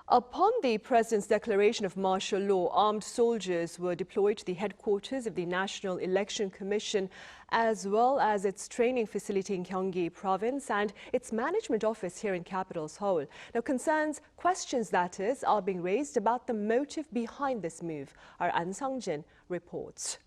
Upon the President's declaration of martial law, armed soldiers were deployed to the headquarters of the National Election Commission, as well as its training facility in Gyeonggi Province and its management office here in capital Seoul. Now, questions that is, are being raised about the motive behind this move. Our Ahn Sung-jin reports.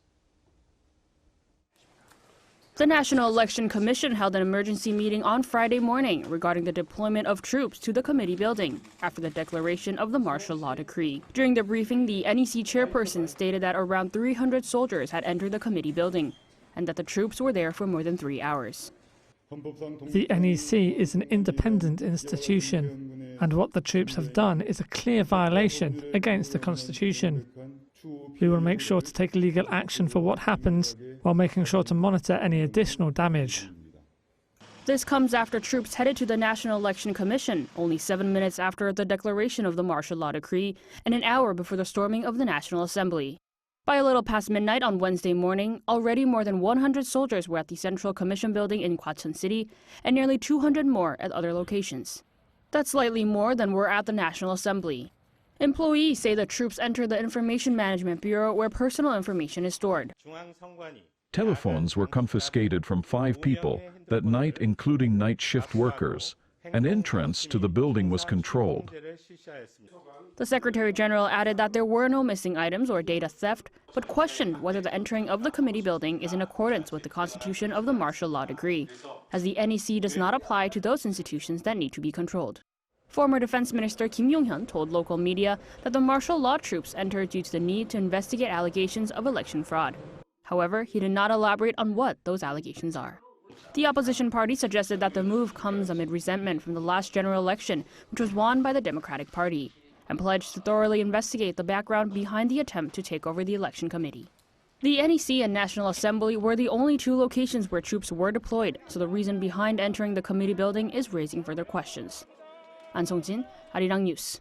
The National Election Commission held an emergency meeting on Friday morning regarding the deployment of troops to the committee building after the declaration of the martial law decree. During the briefing, the NEC chairperson stated that around 300 soldiers had entered the committee building and that the troops were there for more than 3 hours. The NEC is an independent institution, and what the troops have done is a clear violation against the Constitution. We will make sure to take legal action for what happens, while making sure to monitor any additional damage. This comes after troops headed to the National Election Commission only 7 minutes after the declaration of the martial law decree and an hour before the storming of the National Assembly. By a little past midnight on Wednesday morning, already more than 100 soldiers were at the Central Commission building in Gwacheon City and nearly 200 more at other locations. That's slightly more than were at the National Assembly. Employees say the troops entered the Information Management Bureau where personal information is stored. Telephones were confiscated from 5 people that night, including night shift workers. An entrance to the building was controlled. The Secretary General added that there were no missing items or data theft, but questioned whether the entering of the committee building is in accordance with the constitution of the martial law decree, as the NEC does not apply to those institutions that need to be controlled. Former Defense Minister Kim Yong-hyun told local media that the martial law troops entered due to the need to investigate allegations of election fraud. However, he did not elaborate on what those allegations are. The opposition party suggested that the move comes amid resentment from the last general election, which was won by the Democratic Party, and pledged to thoroughly investigate the background behind the attempt to take over the election committee. The NEC and National Assembly were the only 2 locations where troops were deployed, so the reason behind entering the committee building is raising further questions. Ahn Sung-jin, Arirang News.